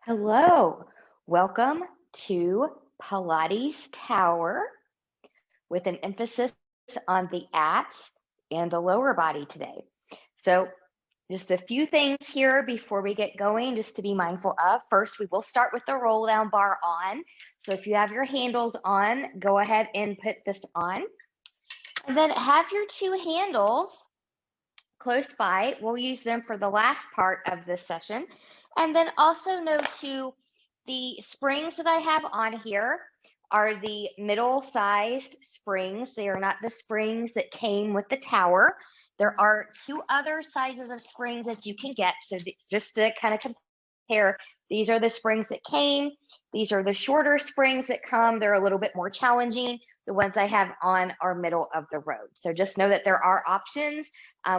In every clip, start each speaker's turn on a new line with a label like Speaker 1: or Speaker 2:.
Speaker 1: Hello, welcome to Pilates Tower with an emphasis on the abs and the lower body today. So just a few things here before we get going, just to be mindful of. First, we will start with the roll down bar on. So if you have your handles on, go ahead and put this on. And then have your two handles close by. We'll use them for the last part of this session. And then also know too, the springs that I have on here are the middle-sized springs. They are not the springs that came with the tower. There are two other sizes of springs that you can get. So just to kind of compare, these are the springs that came. These are the shorter springs that come. They're a little bit more challenging. The ones I have on are middle of the road. So just know that there are options.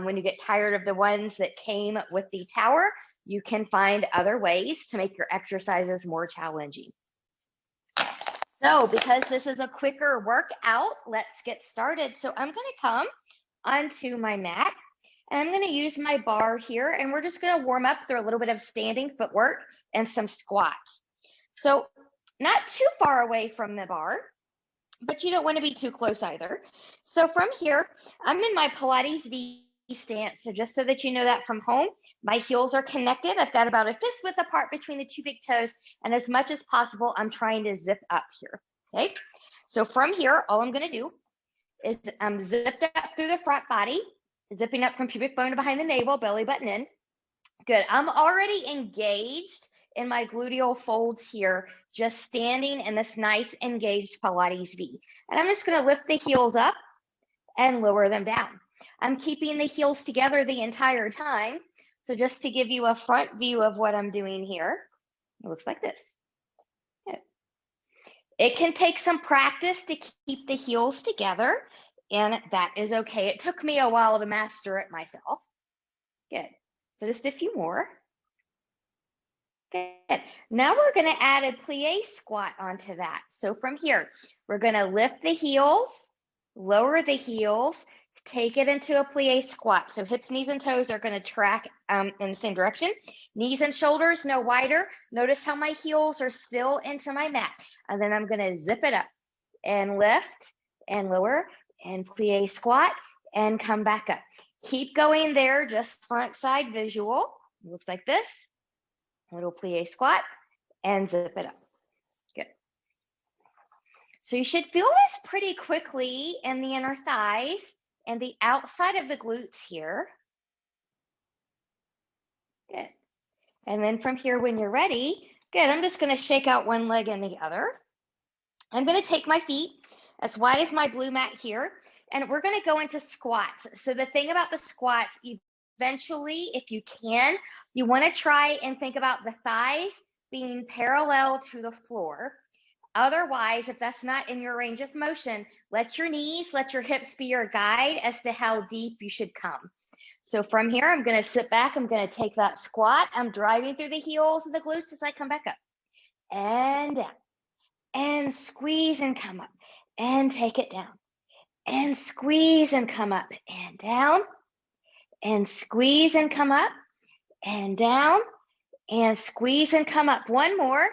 Speaker 1: When you get tired of the ones that came with the tower, you can find other ways to make your exercises more challenging. So because this is a quicker workout, let's get started. So I'm going to come onto my mat and I'm going to use my bar here, and we're just going to warm up through a little bit of standing footwork and some squats. So not too far away from the bar, but you don't want to be too close either. So from here, I'm in my Pilates V stance. So just so that you know that from home, my heels are connected. I've got about a fist width apart between the two big toes. And as much as possible, I'm trying to zip up here. Okay. So from here, all I'm going to do is I'm zipped up through the front body, zipping up from pubic bone to behind the navel, belly button in. Good. I'm already engaged in my gluteal folds here, just standing in this nice engaged Pilates V. And I'm just going to lift the heels up and lower them down. I'm keeping the heels together the entire time. So just to give you a front view of what I'm doing here, it looks like this. Good. It can take some practice to keep the heels together, and that is okay. It took me a while to master it myself. Good. So just a few more. Good. Now we're going to add a plie squat onto that. So from here, we're going to lift the heels, lower the heels, take it into a plie squat. So hips, knees, and toes are going to track in the same direction. Knees and shoulders no wider. Notice how my heels are still into my mat. And then I'm going to zip it up and lift and lower and plie squat and come back up. Keep going there, just front side visual. It looks like this. Little plie squat and zip it up. Good. So you should feel this pretty quickly in the inner thighs and the outside of the glutes here. Good. And then from here, when you're ready, good, I'm just going to shake out one leg and the other. I'm going to take my feet as wide as my blue mat here, and we're going to go into squats. So the thing about the squats, eventually, if you can, you want to try and think about the thighs being parallel to the floor. Otherwise, if that's not in your range of motion, let your knees, let your hips be your guide as to how deep you should come. So from here, I'm going to sit back. I'm going to take that squat. I'm driving through the heels and the glutes as I come back up and down and squeeze and come up and take it down and squeeze and come up and down and squeeze and come up and down and squeeze and come up. One more.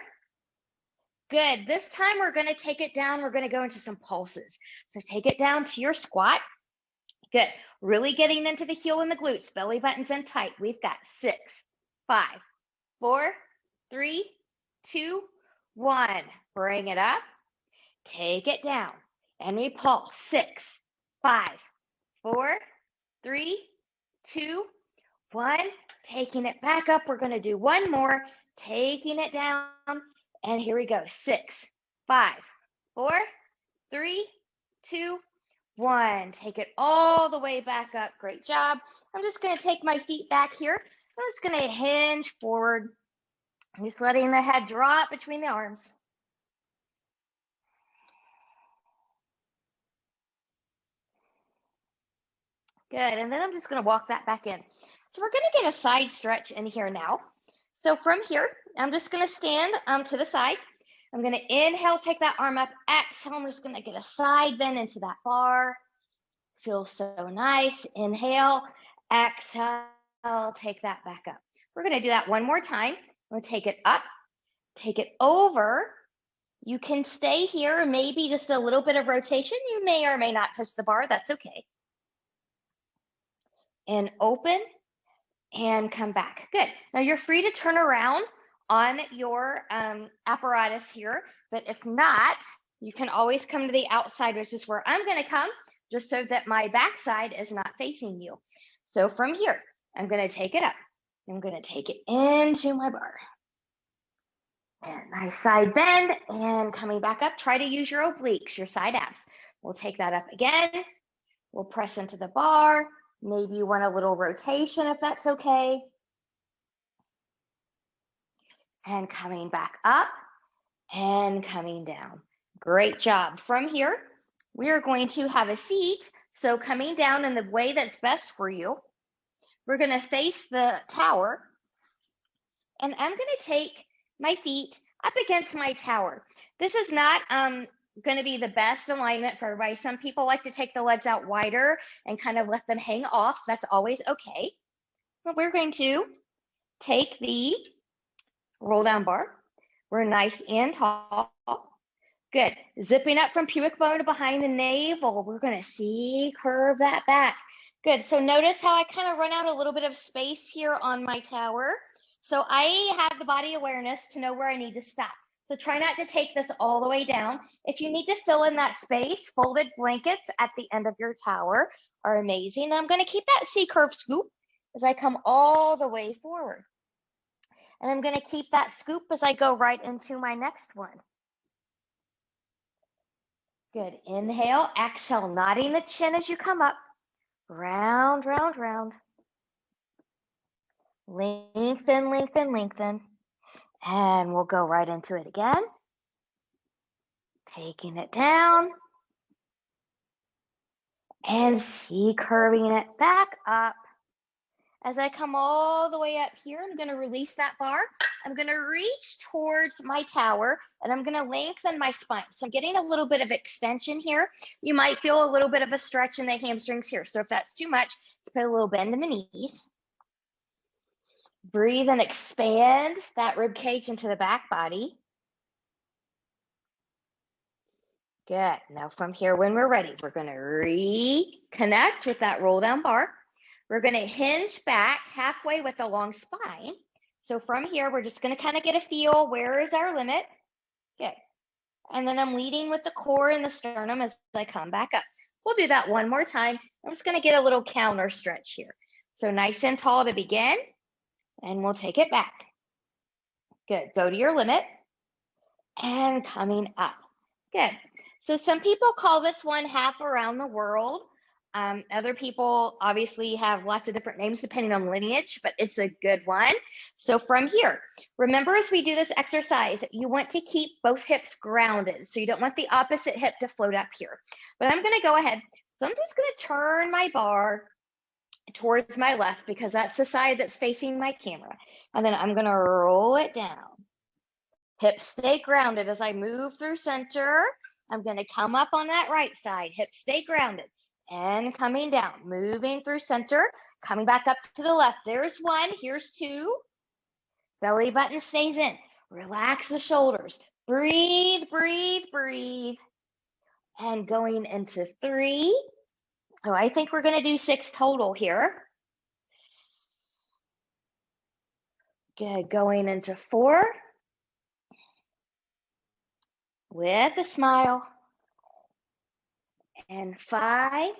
Speaker 1: Good. This time we're going to take it down. We're going to go into some pulses. So take it down to your squat. Good. Really getting into the heel and the glutes. Belly buttons in tight. We've got 6, 5, 4, 3, 2, 1. Bring it up. Take it down. And we pulse. 6, 5, 4, 3, 2, 1. Taking it back up. We're going to do one more. Taking it down. And here we go. 6, 5, 4, 3, 2, 1. Take it all the way back up. Great job. I'm just going to take my feet back here. I'm just going to hinge forward. I'm just letting the head drop between the arms. Good. And then I'm just going to walk that back in. So we're going to get a side stretch in here now. So from here, I'm just going to stand to the side. I'm going to inhale, take that arm up. Exhale, I'm just going to get a side bend into that bar. Feels so nice. Inhale, exhale, take that back up. We're going to do that one more time. I'm going to take it up take it over. You can stay here, maybe just a little bit of rotation. You may or may not touch the bar, that's okay. And open and come back. Good. Now you're free to turn around on your apparatus here, but if not, you can always come to the outside, which is where I'm going to come, just so that my backside is not facing you. So from here, I'm going to take it up. I'm going to take it into my bar. And nice side bend, and coming back up, try to use your obliques, your side abs. We'll take that up again. We'll press into the bar. Maybe you want a little rotation if that's okay. And coming back up and coming down. Great job. From here, we are going to have a seat. So coming down in the way that's best for you, we're going to face the tower. And I'm going to take my feet up against my tower. This is not going to be the best alignment for everybody. Some people like to take the legs out wider and kind of let them hang off. That's always okay. But we're going to take the roll down bar. We're nice and tall. Good. Zipping up from pubic bone to behind the navel. We're going to see curve that back. Good. So notice how I kind of run out a little bit of space here on my tower. So I have the body awareness to know where I need to stop. So try not to take this all the way down. If you need to fill in that space, folded blankets at the end of your tower are amazing. And I'm going to keep that C-curve scoop as I come all the way forward. And I'm going to keep that scoop as I go right into my next one. Good. Inhale, exhale, nodding the chin as you come up. Round, round, round. Lengthen, lengthen, lengthen. And we'll go right into it again. Taking it down. And C-curving it back up. As I come all the way up here, I'm going to release that bar. I'm going to reach towards my tower, and I'm going to lengthen my spine. So I'm getting a little bit of extension here. You might feel a little bit of a stretch in the hamstrings here. So if that's too much, put a little bend in the knees. Breathe and expand that rib cage into the back body. Good. Now from here, when we're ready, we're going to reconnect with that roll down bar. We're going to hinge back halfway with a long spine. So from here, we're just going to kind of get a feel. Where is our limit? Good. And then I'm leading with the core and the sternum as I come back up. We'll do that one more time. I'm just going to get a little counter stretch here. So nice and tall to begin, and we'll take it back. Good. Go to your limit and coming up. Good. So some people call this one half around the world. Other people obviously have lots of different names depending on lineage, but it's a good one. So from here, remember as we do this exercise, you want to keep both hips grounded. So you don't want the opposite hip to float up here. But I'm going to go ahead. So I'm just going to turn my bar towards my left because that's the side that's facing my camera. And then I'm going to roll it down. Hips stay grounded as I move through center. I'm going to come up on that right side. Hips stay grounded. And coming down, moving through center, coming back up to the left. There's one, here's two. Belly button stays in. Relax the shoulders. Breathe, breathe, breathe. And going into 3. Oh, I think we're going to do 6 total here. Good, going into 4. With a smile. And 5.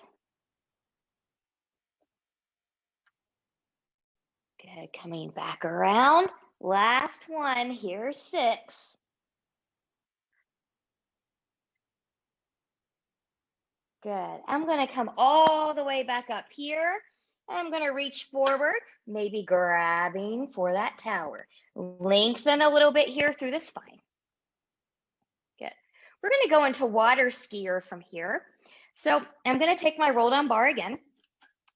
Speaker 1: Good, coming back around. Last one, here's 6. Good, I'm gonna come all the way back up here. I'm gonna reach forward, maybe grabbing for that tower. Lengthen a little bit here through the spine. Good, we're gonna go into water skier from here. So I'm going to take my roll down bar again.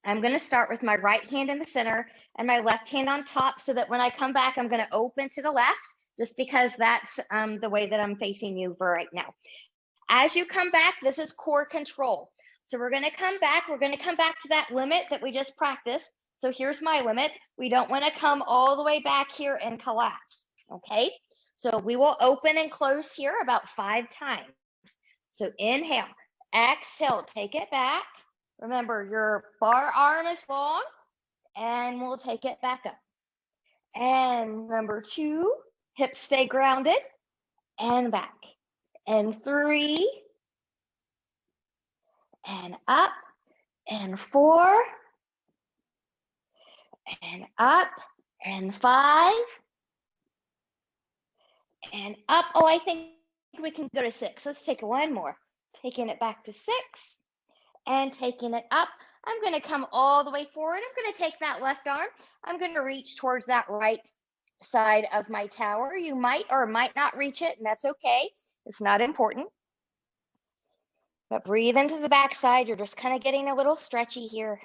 Speaker 1: I'm going to start with my right hand in the center and my left hand on top so that when I come back, I'm going to open to the left just because that's the way that I'm facing you for right now. As you come back, this is core control. So we're going to come back. We're going to come back to that limit that we just practiced. So here's my limit. We don't want to come all the way back here and collapse. Okay. So we will open and close here about 5 times. So inhale, exhale, take it back. Remember, your bar arm is long, and we'll take it back up. And number 2, hips stay grounded, and back. And 3, and up, and 4, and up, and 5, and up. Oh, I think we can go to 6. Let's take one more. Taking it back to 6, and taking it up. I'm going to come all the way forward. I'm going to take that left arm. I'm going to reach towards that right side of my tower. You might or might not reach it, and that's okay. It's not important. But breathe into the back side. You're just kind of getting a little stretchy here.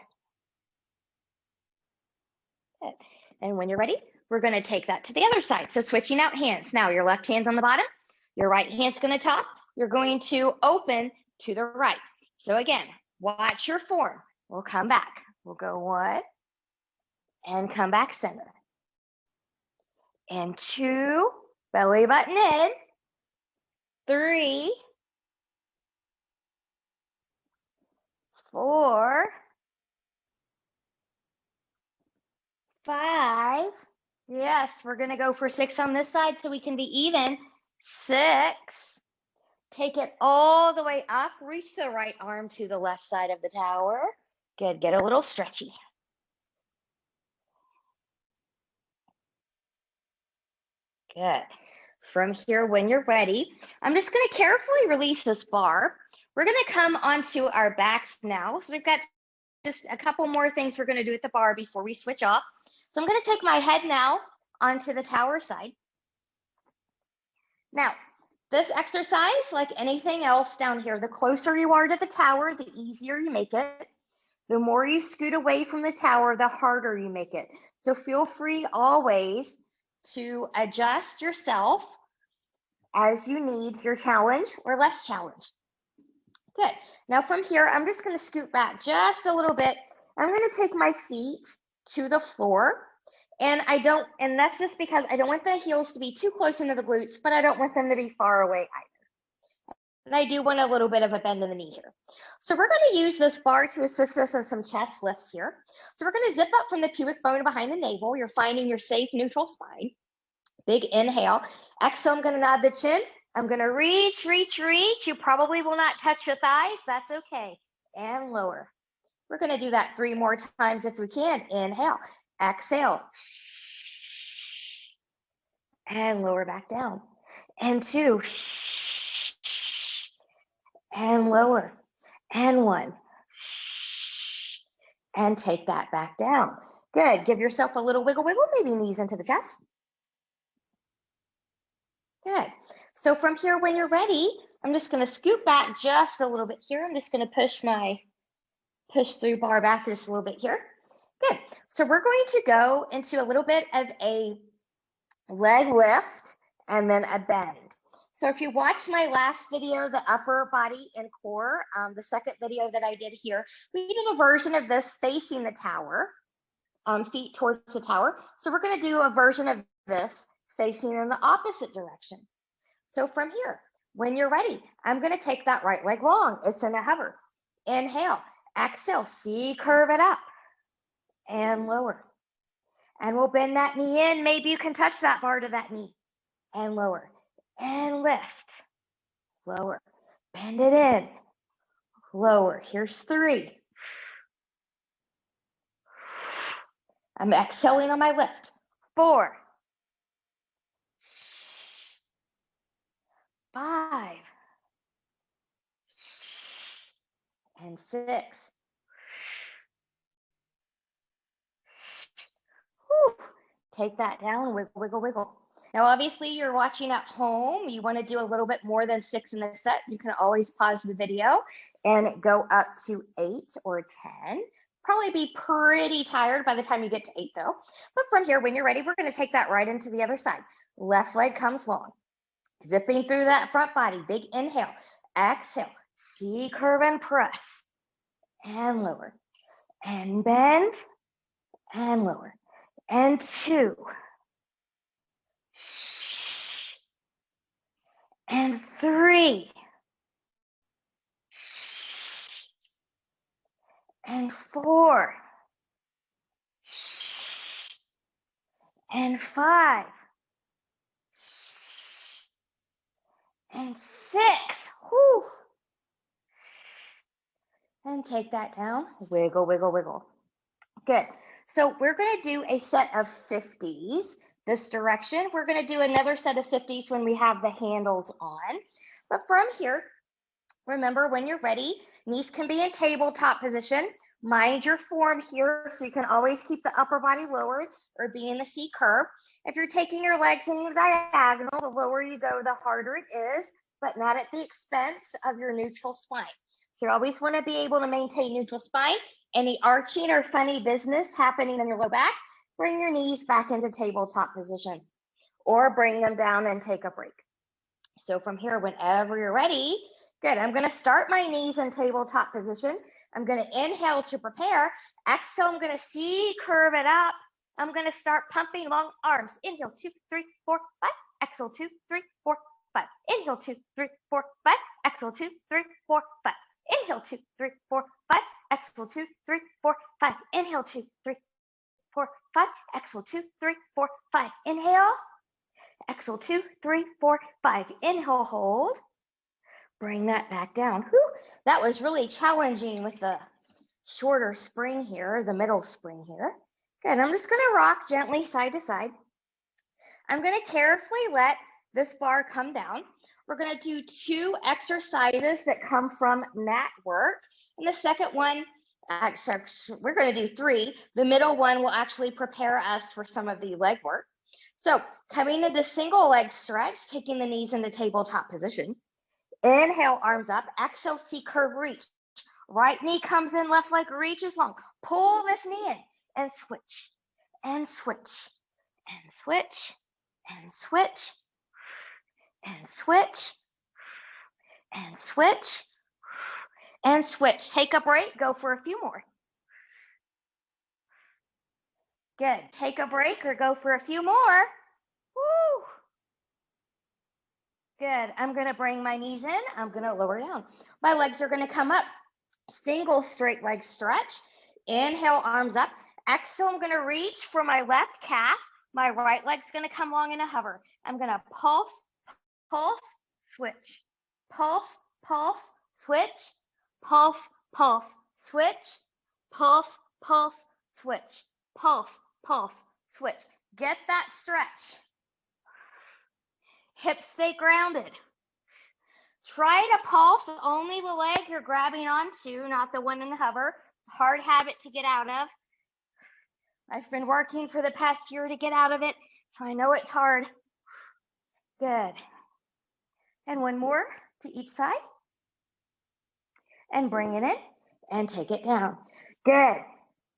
Speaker 1: Good. And when you're ready, we're going to take that to the other side. So switching out hands. Now your left hand's on the bottom. Your right hand's going to top. You're going to open to the right. So again, watch your form. We'll come back. We'll go 1 and come back center. And 2, belly button in. 3, 4, 5. Yes, we're going to go for 6 on this side so we can be even. 6. Take it all the way up. Reach the right arm to the left side of the tower. Good. Get a little stretchy. Good. From here, when you're ready, I'm just going to carefully release this bar. We're going to come onto our backs now. So we've got just a couple more things we're going to do with the bar before we switch off. So I'm going to take my head now onto the tower side. Now, this exercise, like anything else down here, the closer you are to the tower, the easier you make it. The more you scoot away from the tower, the harder you make it. So feel free always to adjust yourself as you need your challenge or less challenge. Good. Now from here, I'm just going to scoot back just a little bit. I'm going to take my feet to the floor. And that's just because I don't want the heels to be too close into the glutes, but I don't want them to be far away either. And I do want a little bit of a bend in the knee here. So we're going to use this bar to assist us in some chest lifts here. So we're going to zip up from the pubic bone behind the navel. You're finding your safe neutral spine. Big inhale. Exhale, I'm going to nod the chin. I'm going to reach, reach, reach. You probably will not touch your thighs. That's okay. And lower. We're going to do that 3 more times if we can. Inhale. Exhale. And lower back down. And 2. And lower. And 1. And take that back down. Good. Give yourself a little wiggle, wiggle. Maybe knees into the chest. Good. So from here, when you're ready, I'm just going to scoot back just a little bit here. I'm just going to push through bar back just a little bit here. Good. So we're going to go into a little bit of a leg lift and then a bend. So if you watched my last video, the upper body and core, the second video that I did here, we did a version of this facing the tower, feet towards the tower. So we're going to do a version of this facing in the opposite direction. So from here, when you're ready, I'm going to take that right leg long. It's in a hover. Inhale, exhale, C-curve it up and lower. And we'll bend that knee in. Maybe you can touch that bar to that knee and lower and lift, lower, bend it in, lower. Here's 3. I'm exhaling on my lift. 4, 5, and 6. Whew. Take that down, wiggle, wiggle, wiggle. Now, obviously, you're watching at home. You want to do a little bit more than 6 in a set. You can always pause the video and go up to 8 or 10. Probably be pretty tired by the time you get to 8, though. But from here, when you're ready, we're going to take that right into the other side. Left leg comes long. Zipping through that front body. Big inhale. Exhale. C-curve and press. And lower. And bend. And lower. And 2. and 3, and 4, and 5, and 6. Whew. And take that down. Wiggle, wiggle, wiggle. Good. So we're going to do a set of 50s this direction. We're going to do another set of 50s when we have the handles on. But from here, remember, when you're ready, knees can be in tabletop position. Mind your form here, so you can always keep the upper body lowered or be in the C curve. If you're taking your legs in the diagonal, the lower you go, the harder it is, but not at the expense of your neutral spine. So you always want to be able to maintain neutral spine. Any arching or funny business happening in your low back, bring your knees back into tabletop position or bring them down and take a break. So from here, whenever you're ready, good. I'm going to start my knees in tabletop position. I'm going to inhale to prepare. Exhale, I'm going to C curve it up. I'm going to start pumping long arms. Inhale, 2, 3, 4, 5. Exhale, 2, 3, 4, 5. Inhale, 2, 3, 4, 5. Exhale, 2, 3, 4, 5. Inhale, 2, 3, 4, 5. Exhale, 2, 3, 4, 5. Inhale, 2, 3, 4, 5. Exhale, 2, 3, 4, 5. Inhale. Exhale, 2, 3, 4, 5. Inhale, hold. Bring that back down. Whew. That was really challenging with the shorter spring here, the middle spring here. Good. I'm just going to rock gently side to side. I'm going to carefully let this bar come down. We're going to do 2 exercises that come from mat work. And the second one, actually, we're going to do 3. The middle one will actually prepare us for some of the leg work. So coming into single leg stretch, taking the knees into tabletop position. Inhale, arms up. Exhale, C curve reach. Right knee comes in, left leg reaches long. Pull this knee in and switch, and switch, and switch, and switch, and switch, and switch, and switch. Take a break, go for a few more. Good. Take a break or go for a few more. Woo. Good. I'm going to bring my knees in. I'm going to lower down. My legs are going to come up. Single straight leg stretch. Inhale, arms up. Exhale, I'm going to reach for my left calf. My right leg's going to come long in a hover. I'm going to pulse, pulse, switch. Pulse, pulse, switch. Pulse, pulse, switch. Pulse, pulse, switch. Pulse, pulse, switch. Get that stretch. Hips stay grounded. Try to pulse only the leg you're grabbing onto, not the one in the hover. It's a hard habit to get out of. I've been working for the past year to get out of it, so I know it's hard. Good. And one more to each side. And bring it in and take it down. Good.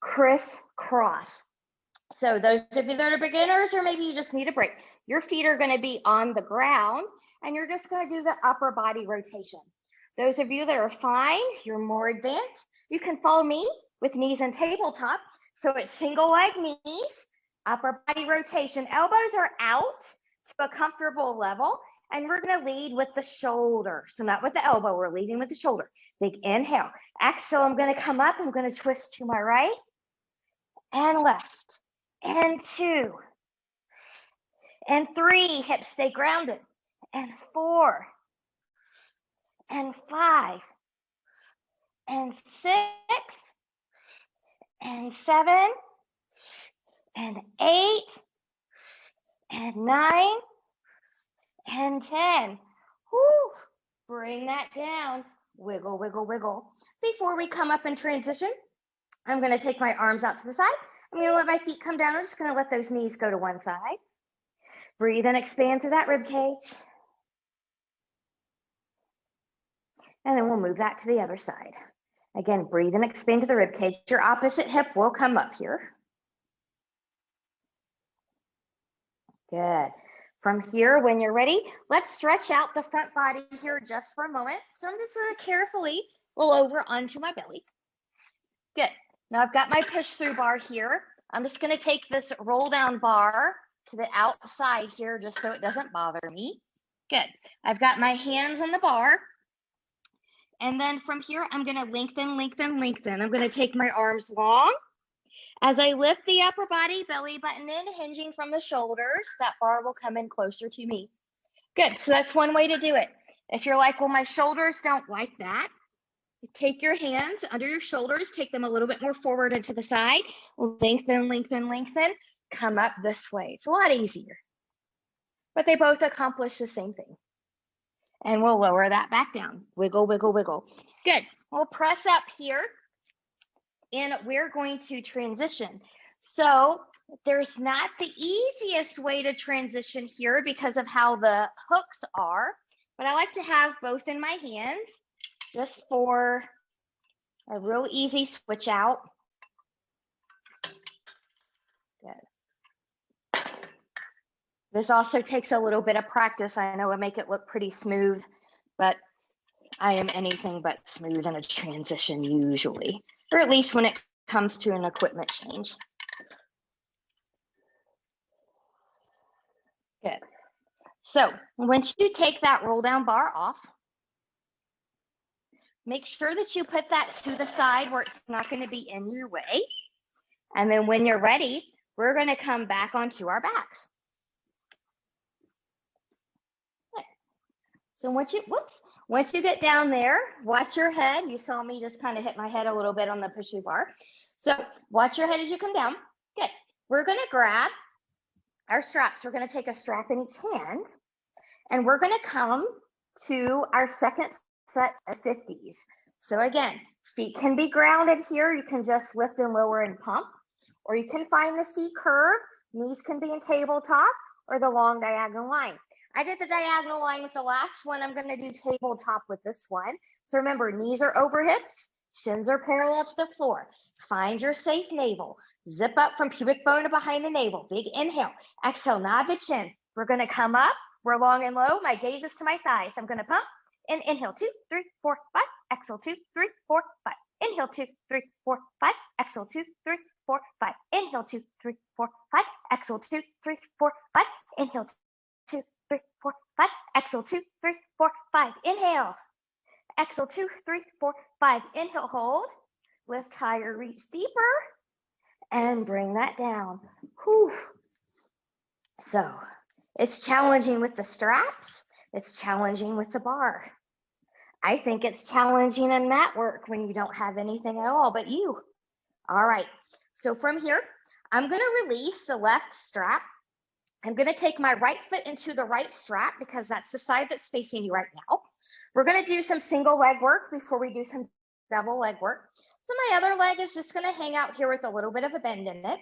Speaker 1: Crisscross. So those of you that are beginners, or maybe you just need a break, your feet are going to be on the ground and you're just going to do the upper body rotation. Those of you that are fine, you're more advanced, you can follow me with knees and tabletop. So it's single leg knees, upper body rotation. Elbows are out to a comfortable level, and we're going to lead with the shoulder. So not with the elbow, we're leading with the shoulder. Big inhale. Exhale, I'm going to come up. I'm going to twist to my right and left. And 2. And 3. Hips stay grounded. And 4. And 5. And 6. And 7. And 8. And 9. And 10. Whew. Bring that down. Wiggle, wiggle, wiggle. Before we come up and transition, I'm going to take my arms out to the side. I'm going to let my feet come down. I'm just going to let those knees go to one side. Breathe and expand through that rib cage. And then we'll move that to the other side. Again, breathe and expand to the rib cage. Your opposite hip will come up here. Good. From here, when you're ready, let's stretch out the front body here just for a moment. So I'm just going to carefully roll over onto my belly. Good. Now I've got my push-through bar here. I'm just going to take this roll-down bar to the outside here just so it doesn't bother me. Good. I've got my hands on the bar. And then from here, I'm going to lengthen, lengthen, lengthen. I'm going to take my arms long. As I lift the upper body, belly button in, hinging from the shoulders, that bar will come in closer to me. Good. So that's one way to do it. If you're like, well, my shoulders don't like that, take your hands under your shoulders, take them a little bit more forward and to the side, lengthen, lengthen, lengthen, come up this way. It's a lot easier, but they both accomplish the same thing. And we'll lower that back down. Wiggle, wiggle, wiggle. Good. We'll press up here and we're going to transition. So there's not the easiest way to transition here because of how the hooks are, but I like to have both in my hands just for a real easy switch out. Good. This also takes a little bit of practice. I know it make it look pretty smooth, but I am anything but smooth in a transition usually, or at least when it comes to an equipment change. Good. So once you take that roll down bar off, make sure that you put that to the side where it's not going to be in your way. And then when you're ready, we're going to come back onto our backs. So once you get down there, watch your head. You saw me just kind of hit my head a little bit on the push-up bar. So watch your head as you come down. Good. We're going to grab our straps. We're going to take a strap in each hand, and we're going to come to our second set of 50s. So again, feet can be grounded here. You can just lift and lower and pump, or you can find the C curve. Knees can be in tabletop or the long diagonal line. I did the diagonal line with the last one. I'm going to do tabletop with this one. So remember, knees are over hips, shins are parallel to the floor. Find your safe navel. Zip up from pubic bone to behind the navel. Big inhale. Exhale, nod the chin. We're going to come up. We're long and low. My gaze is to my thighs. I'm going to pump. And inhale, 2, 3, 4, 5. Exhale, 2, 3, 4, 5. Inhale, 2, 3, 4, 5. Exhale, 2, 3, 4, 5. Inhale, 2, 3, 4, 5. Exhale, 2, 3, 4, 5. Inhale, 2, 3, 4, 5. Exhale, 2, 3, 4, 5. Inhale. Exhale, 2, 3, 4, 5. Inhale, hold. Lift higher, reach deeper, and bring that down. Whew. So it's challenging with the straps. It's challenging with the bar. I think it's challenging in mat work when you don't have anything at all but you. All right. So from here, I'm going to release the left strap. I'm going to take my right foot into the right strap because that's the side that's facing you right now. We're going to do some single leg work before we do some double leg work. So my other leg is just going to hang out here with a little bit of a bend in it.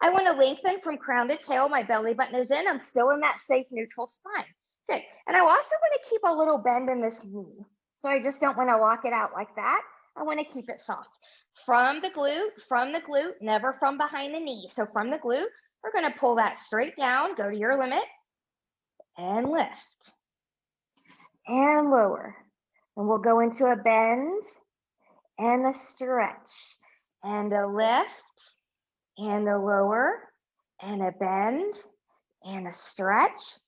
Speaker 1: I want to lengthen from crown to tail. My belly button is in. I'm still in that safe neutral spine. Good. And I also want to keep a little bend in this knee. So I just don't want to lock it out like that. I want to keep it soft. From the glute, never from behind the knee. So from the glute, we're going to pull that straight down, go to your limit, and lift. And lower. And we'll go into a bend and a stretch. And a lift, and a lower, and a bend, and a stretch,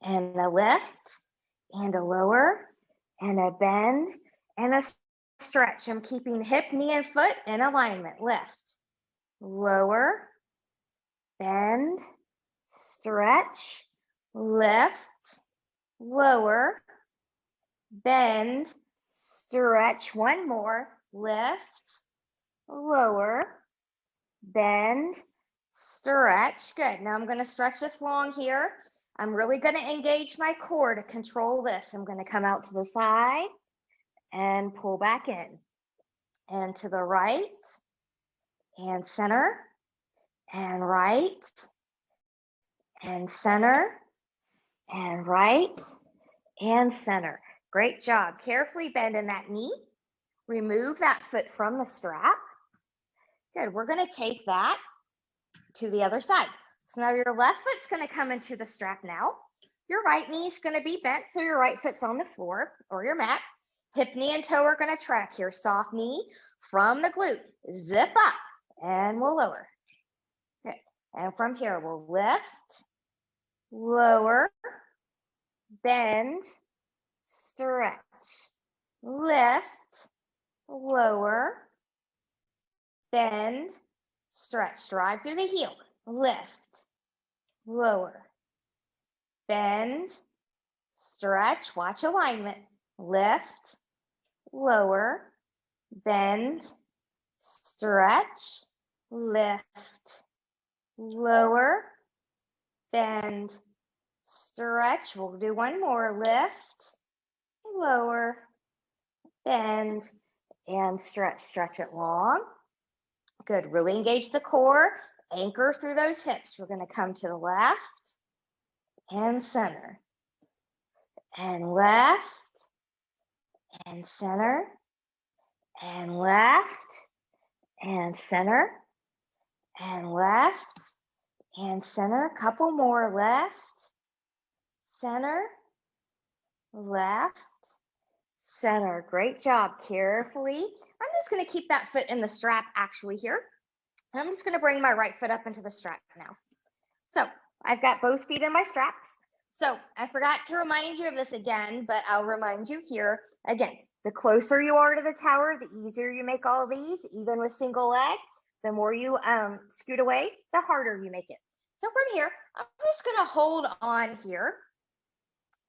Speaker 1: and a lift, and a lower, and a bend, and a stretch. I'm keeping hip, knee, and foot in alignment. Lift, lower, bend, stretch, lift, lower, bend, stretch. One more. Lift, lower, bend, stretch. Good. Now I'm going to stretch this long here. I'm really going to engage my core to control this. I'm going to come out to the side and pull back in. And to the right, and center, and right, and center, and right, and center. Great job. Carefully bend in that knee. Remove that foot from the strap. Good. We're going to take that to the other side. So now your left foot's going to come into the strap now. Your right knee is going to be bent, so your right foot's on the floor or your mat. Hip, knee, and toe are going to track here. Soft knee from the glute. Zip up, and we'll lower. Good. And from here, we'll lift, lower, bend, stretch, lift, lower, bend, stretch. Drive through the heel, lift, lower, bend, stretch. Watch alignment, lift, lower, bend, stretch, lift, lower, bend, stretch. We'll do one more, lift, lower, bend, and stretch. Stretch it long. Good, really engage the core, anchor through those hips. We're gonna come to the left and center, and left, and center, and left, and center, and left, and center. Couple more, left, center, left, center. Great job. Carefully, I'm just going to keep that foot in the strap actually here. I'm just going to bring my right foot up into the strap now. So I've got both feet in my straps. So I forgot to remind you of this again, but I'll remind you here again. The closer you are to the tower, the easier you make all of these, even with single leg. The more you scoot away, the harder you make it. So from here, I'm just going to hold on here,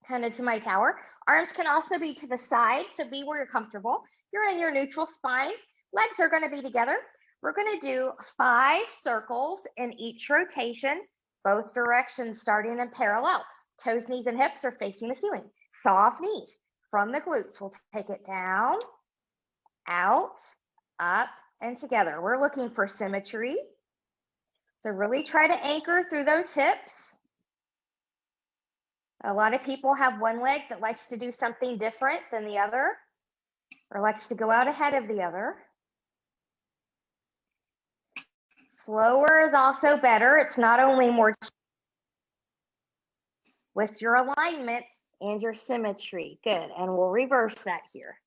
Speaker 1: kind of to my tower. Arms can also be to the side, so be where you're comfortable. You're in your neutral spine. Legs are going to be together. We're going to do 5 circles in each rotation, both directions starting in parallel. Toes, knees, and hips are facing the ceiling. Soft knees from the glutes. We'll take it down, out, up, and together. We're looking for symmetry. So really try to anchor through those hips. A lot of people have one leg that likes to do something different than the other, or likes to go out ahead of the other. Slower is also better. It's not only more with your alignment and your symmetry. Good, and we'll reverse that here.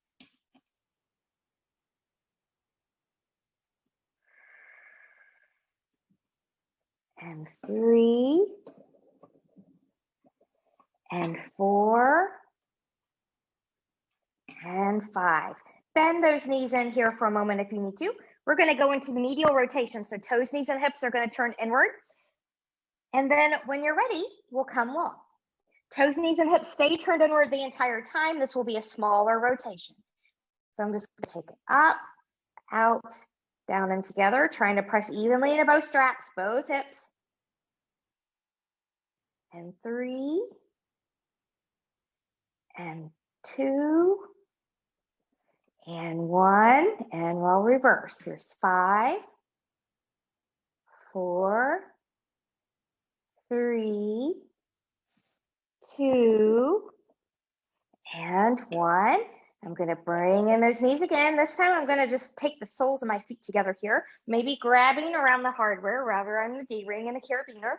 Speaker 1: And 3, and 4, and 5. Bend those knees in here for a moment if you need to. We're going to go into the medial rotation. So toes, knees, and hips are going to turn inward. And then when you're ready, we'll come long. Toes, knees, and hips stay turned inward the entire time. This will be a smaller rotation. So I'm just going to take it up, out, down, and together, trying to press evenly into both straps, both hips. And 3, and 2, and 1, and we'll reverse. Here's 5, 4, 3, 2, and 1. I'm going to bring in those knees again. This time I'm going to just take the soles of my feet together here, maybe grabbing around the hardware rather than the D-ring and the carabiner.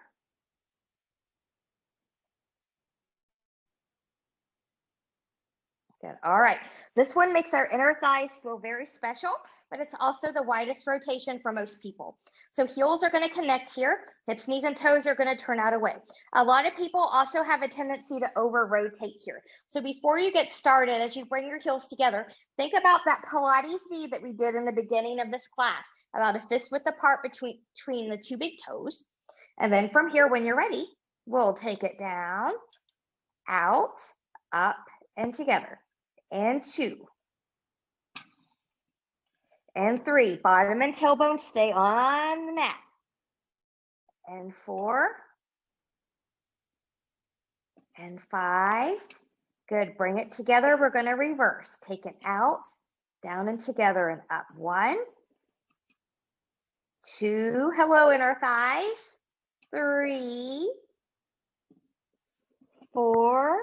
Speaker 1: Good. All right. This one makes our inner thighs feel very special, but it's also the widest rotation for most people. So heels are going to connect here. Hips, knees, and toes are going to turn out away. A lot of people also have a tendency to over-rotate here. So before you get started, as you bring your heels together, think about that Pilates V that we did in the beginning of this class, about a fist width apart between the 2 big toes. And then from here, when you're ready, we'll take it down, out, up, and together. And 2, and 3, bottom and tailbone stay on the mat. And 4, and 5, good, bring it together. We're going to reverse, take it out, down and together and up. 1, 2, hello inner thighs, 3, 4,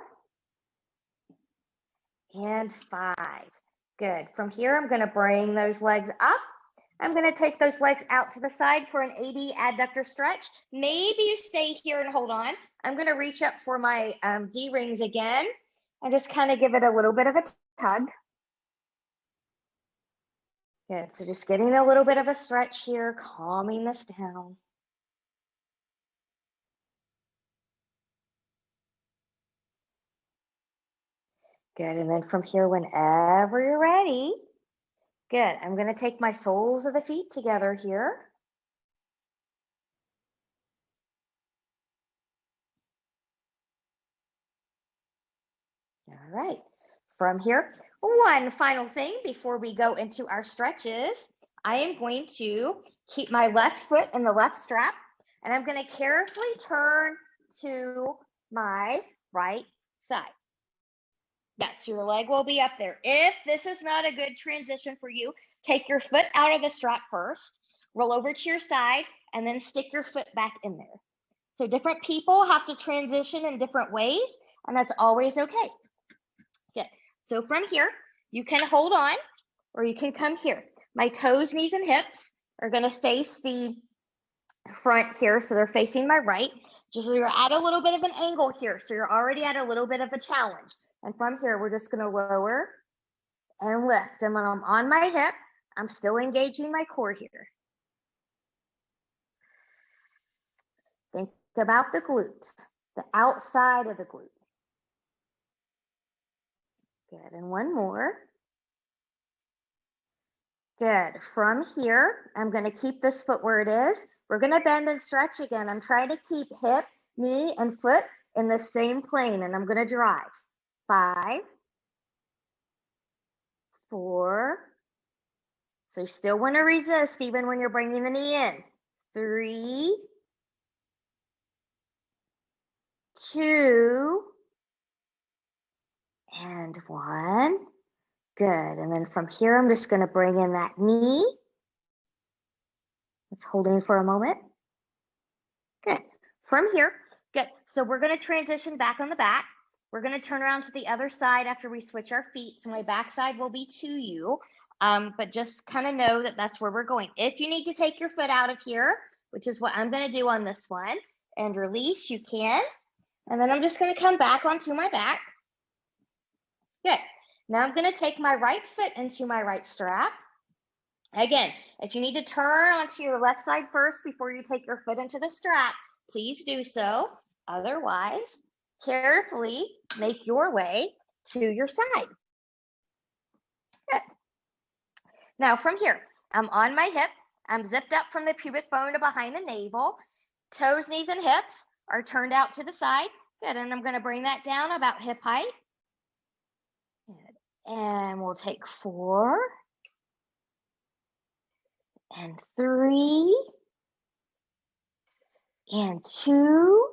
Speaker 1: and 5. Good. From here, I'm going to bring those legs up. I'm going to take those legs out to the side for an 80 adductor stretch. Maybe you stay here and hold on. I'm going to reach up for my D-rings again and just kind of give it a little bit of a tug. Good. So just getting a little bit of a stretch here, calming this down. Good, and then from here, whenever you're ready, good. I'm gonna take my soles of the feet together here. All right, from here, one final thing before we go into our stretches, I am going to keep my left foot in the left strap, and I'm gonna carefully turn to my right side. Yes, your leg will be up there. If this is not a good transition for you, take your foot out of the strap first, roll over to your side, and then stick your foot back in there. So different people have to transition in different ways, and that's always okay. Good. So from here, you can hold on, or you can come here. My toes, knees, and hips are going to face the front here, so they're facing my right. Just so you're at a little bit of an angle here, so you're already at a little bit of a challenge. And from here, we're just going to lower and lift. And when I'm on my hip, I'm still engaging my core here. Think about the glutes, the outside of the glute. Good, and one more. Good, from here, I'm gonna keep this foot where it is. We're gonna bend and stretch again. I'm trying to keep hip, knee, and foot in the same plane, and I'm gonna drive. 5, 4, so you still wanna resist even when you're bringing the knee in. 3, 2, and 1. Good, and then from here, I'm just gonna bring in that knee. It's holding for a moment. Good, from here, good. So we're gonna transition back on the back. We're gonna turn around to the other side after we switch our feet. So my back side will be to you, but just kind of know that that's where we're going. If you need to take your foot out of here, which is what I'm gonna do on this one, and release, you can. And then I'm just gonna come back onto my back. Good. Now I'm gonna take my right foot into my right strap. Again, if you need to turn onto your left side first before you take your foot into the strap, please do so. Otherwise, carefully make your way to your side. Good. Now from here, I'm on my hip. I'm zipped up from the pubic bone to behind the navel. Toes, knees, and hips are turned out to the side. Good, and I'm gonna bring that down about hip height. Good. And we'll take 4, and 3, and 2,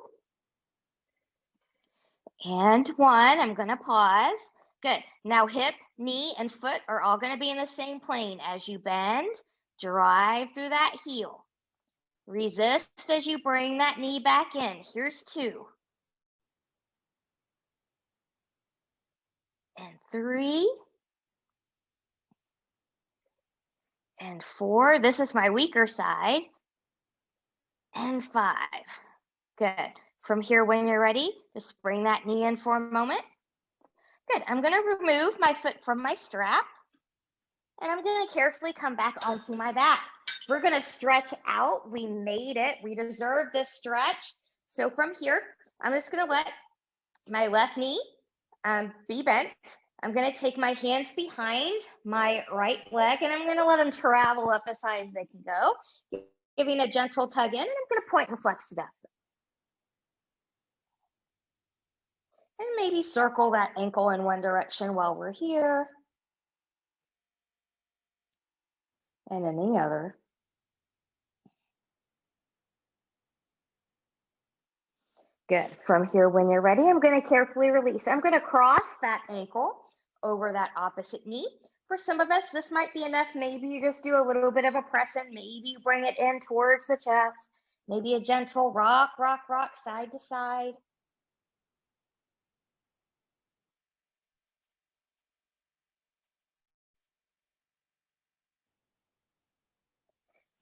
Speaker 1: and 1. I'm gonna pause. Good. Now hip, knee, and foot are all gonna be in the same plane. As you bend, drive through that heel. Resist as you bring that knee back in. Here's 2. And 3. And 4. This is my weaker side. And 5. Good. From here, when you're ready, just bring that knee in for a moment. Good. I'm going to remove my foot from my strap, and I'm going to carefully come back onto my back. We're going to stretch out. We made it. We deserve this stretch. So from here, I'm just going to let my left knee be bent. I'm going to take my hands behind my right leg, and I'm going to let them travel up as high as they can go, giving a gentle tug in, and I'm going to point and flex to that. And maybe circle that ankle in one direction while we're here, and in the other. Good. From here, when you're ready, I'm going to carefully release. I'm going to cross that ankle over that opposite knee. For some of us, this might be enough. Maybe you just do a little bit of a press in. Maybe you bring it in towards the chest. Maybe a gentle rock, rock, rock, side to side.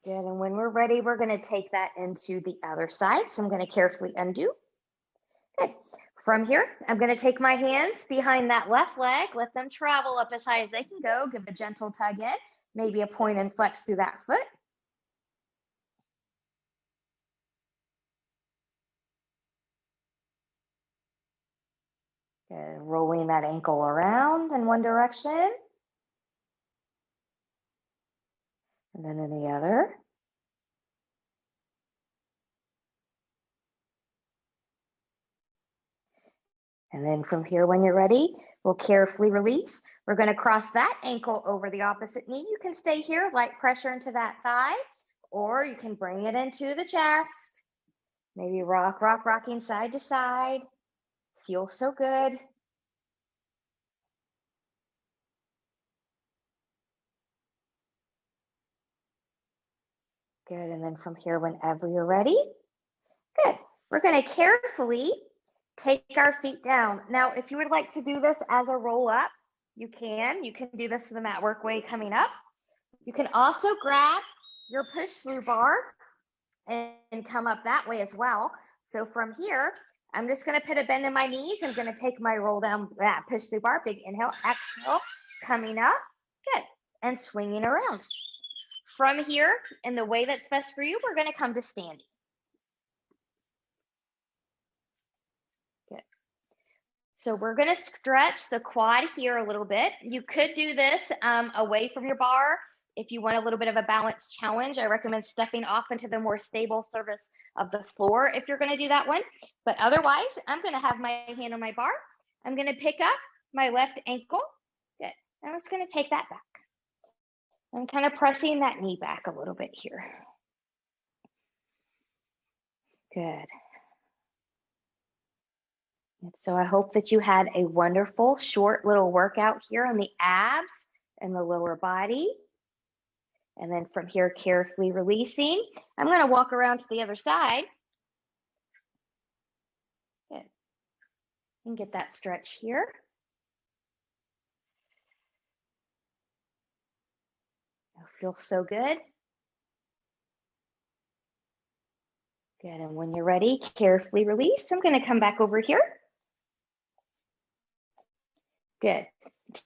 Speaker 1: Good. And when we're ready, we're going to take that into the other side. So I'm going to carefully undo. Good. From here, I'm going to take my hands behind that left leg, let them travel up as high as they can go, give a gentle tug in, maybe a point and flex through that foot. Good. Rolling that ankle around in one direction and then in the other. And then from here, when you're ready, we'll carefully release. We're going to cross that ankle over the opposite knee. You can stay here, light pressure into that thigh, or you can bring it into the chest. Maybe rocking side to side. Feels so good. Good. And then from here, whenever you're ready, good. We're going to carefully take our feet down. Now, if you would like to do this as a roll up, you can. You can do this in the mat work way coming up. You can also grab your push through bar and come up that way as well. So from here, I'm just going to put a bend in my knees. I'm going to take my roll down, push through bar, big inhale, exhale, coming up, good, and swinging around. From here, in the way that's best for you, we're going to come to standing. Good. So we're going to stretch the quad here a little bit. You could do this away from your bar. If you want a little bit of a balance challenge, I recommend stepping off into the more stable surface of the floor if you're going to do that one. But otherwise, I'm going to have my hand on my bar. I'm going to pick up my left ankle. Good. I'm just going to take that back. I'm kind of pressing that knee back a little bit here. Good. And so I hope that you had a wonderful short little workout here on the abs and the lower body. And then from here, carefully releasing. I'm going to walk around to the other side. Good. And get that stretch here. Feels so good. Good, and when you're ready, carefully release. I'm going to come back over here. Good.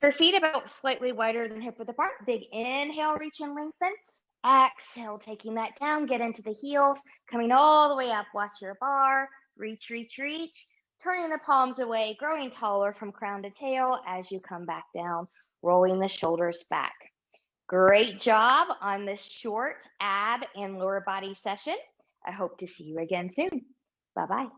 Speaker 1: Your feet about slightly wider than hip width apart. Big inhale, reach and lengthen. Exhale, taking that down, get into the heels, coming all the way up. Watch your bar. Reach, reach, reach. Turning the palms away, growing taller from crown to tail as you come back down, rolling the shoulders back. Great job on this short ab and lower body session. I hope to see you again soon. Bye-bye.